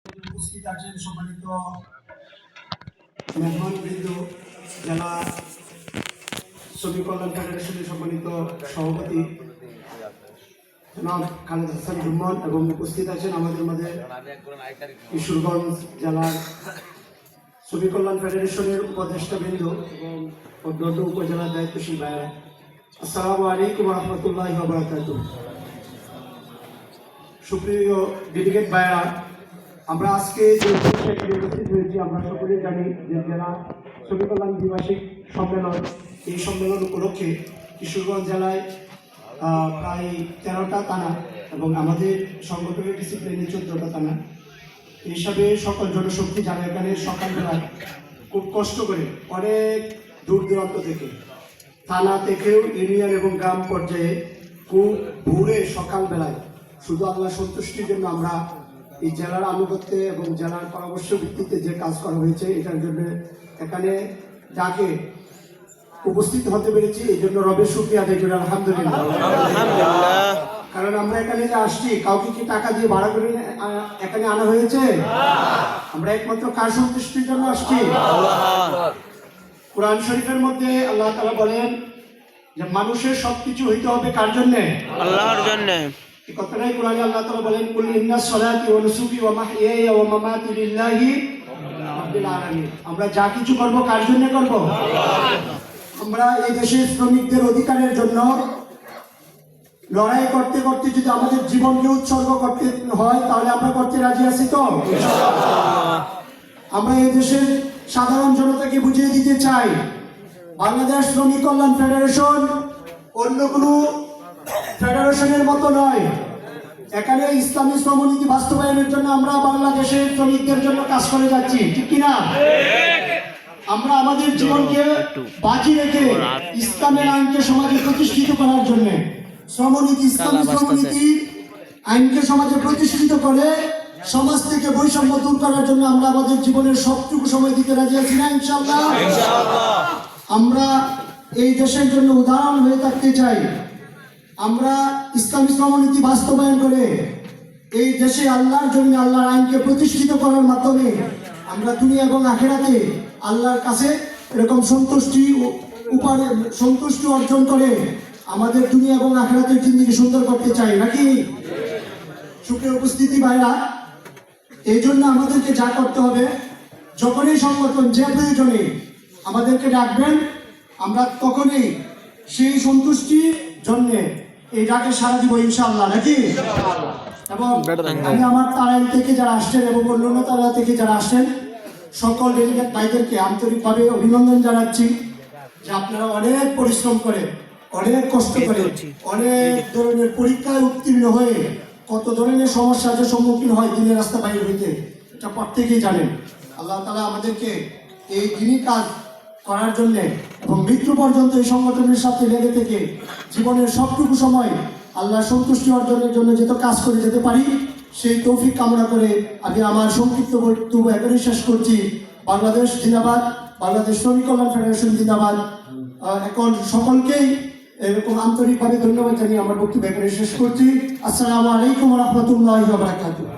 উপস্থিত আছেন সম্মানিত মেহমানবৃন্দ, জেলা শ্রমিক কল্যাণ ফেডারেশনের সম্মানিত সভাপতি জনাব খালেদ হাসান জুম্মন এবং উপস্থিত আছেন আমাদের মাঝে কিশোরগঞ্জ জেলার শ্রমিক কল্যাণ ফেডারেশনের উপদেষ্টাবৃন্দ এবং অন্যান্য উপজেলার দায়িত্বশীল ভাইয়েরা। আসসালামু আলাইকুম রহমতুল্লাহি ওয়া বারাকাতুহু। সুপ্রিয় ডেলিগেট ভাইয়েরা, আমরা আজকে যে উপস্থিত হয়েছি আমরা সকলে জানি যে জেলা শ্রমিক কল্যাণ দ্বিবার্ষিক সম্মেলন, এই সম্মেলন উপলক্ষে কিশোরগঞ্জ জেলায় প্রায় 13টা থানা এবং আমাদের সংগঠনের ডিসিপ্লিনে 14টা থানা এই হিসাবে সকল জনশক্তি যারা এখানে সকালবেলায় খুব কষ্ট করে অনেক দূর দূরান্ত থেকে থানা থেকেও ইউনিয়ন এবং গ্রাম পর্যায়ে খুব ভোরে সকালবেলায় শুধু আল্লাহ সন্তুষ্টির জন্য আমরা এই জেলার আনুগত্যে এবং জেলার পরামর্শ ভিত্তিতে যে কাজ করা হয়েছে এটার জন্য এখানে যাকে উপস্থিত হতে পেরেছি এই জন্য রবের শুকরিয়া আদায় করি আলহামদুলিল্লাহ। কারণ আমরা এখানে যে আসছি কাউকে কি টাকা দিয়ে ভাড়া করে এখানে আনা হয়েছে? আমরা একমাত্র কার সন্তুষ্টির জন্য আসছি। কোরআন শরীফের মধ্যে আল্লাহ তাআলা বলেন যে মানুষের সবকিছু হইতে হবে কার জন্য? আল্লাহর জন্য। এই কথাটাই কোরআনে আল্লাহ তাআলা বলেন কুল ইন্নাস সালাতি ওয়া নুসুকি ওয়া মাহইয়ায়া ওয়া মামাতি লিল্লাহি রাব্বিল আলামিন। আমরা যা কিছু করব কার জন্য করব? আমরা এই দেশের শ্রমিকদের অধিকারের জন্য লড়াই করতে করতে যদি আমাদের জীবনকে উৎসর্গ করতে হয় তাহলে আমরা করতে রাজি আছি তো? আমরা এই দেশের সাধারণ জনতাকে বুঝিয়ে দিতে চাই বাংলাদেশ শ্রমিক কল্যাণ ফেডারেশন অন্য কোনো ফেডারেশনের মতো নয়। এখানে ইসলামী শ্রমনীতি বাস্তবায়নের জন্য আমরা বাংলাদেশের শ্রমিকদের জন্য কাজ করে যাচ্ছি, ঠিক কিনা? আমরা আমাদের জীবনকে বাজি রেখে ইসলামের আইনকে সমাজে প্রতিষ্ঠিত করার জন্য শ্রমনীতি ইসলামী শ্রমনীতি আইনকে সমাজে প্রতিষ্ঠিত করে সমাজ থেকে বৈষম্য দূর করার জন্য আমরা আমাদের জীবনের সবটুকু সময় দিতে রাজি আছি না ইনশাআল্লাহ? আমরা এই দেশের জন্য উদাহরণ হয়ে থাকতে চাই। আমরা ইসলামী শ্রমনীতি বাস্তবায়ন করে এই দেশে আল্লাহর জন্য আল্লাহর আইনকে প্রতিষ্ঠিত করার মাধ্যমে আমরা দুনিয়া এবং আখিরাতে আল্লাহর কাছে এরকম সন্তুষ্টি অর্জন করে আমাদের দুনিয়া এবং আখিরাতের জিন্দেগি সুন্দর করতে চাই নাকি? সুপ্রিয় উপস্থিতি ভাইরা, এই জন্য আমাদেরকে যা করতে হবে, যখনই সংগঠন যে প্রয়োজনে আমাদেরকে ডাকবেন আমরা তখনই সেই সন্তুষ্টির জন্য এই ডাকে সাড়া দিব ইনশাআল্লাহ নাকি? এবং আমি আমার তারাই থেকে যারা আসছেন এবং অন্যান্য তারা থেকে যারা আসছেন সকল ডেলিগেট ভাইদেরকে আন্তরিকভাবে অভিনন্দন জানাচ্ছি যে আপনারা অনেক পরিশ্রম করে অনেক কষ্ট করে অনেক ধরনের পরীক্ষায় উত্তীর্ণ হয়ে কত ধরনের সমস্যার সম্মুখীন হয় দিনের রাস্তা বাইরে হইতে, এটা প্রত্যেকেই জানেন। আল্লাহ তাআলা আমাদেরকে এই দিনই কাজ করার জন্য এবং মৃত্যু পর্যন্ত এই সংগঠনের সাথে লেগে থেকে জীবনের সবটুকু সময় আল্লাহ সন্তুষ্টি অর্জনের জন্য যত কাজ করে যেতে পারি সেই তৌফিক কামনা করে আমি আমার সংক্ষিপ্ত বক্তব্য এখানে শেষ করছি। বাংলাদেশ জিন্দাবাদ, বাংলাদেশ শ্রমিক কল্যাণ ফেডারেশন জিন্দাবাদ। এখন সকলকেই এরকম আন্তরিকভাবে ধন্যবাদ জানিয়ে আমার বক্তব্য এখানে শেষ করছি। আসসালামু আলাইকুম ওয়া রাহমাতুল্লাহি ওয়া বারাকাতুহু।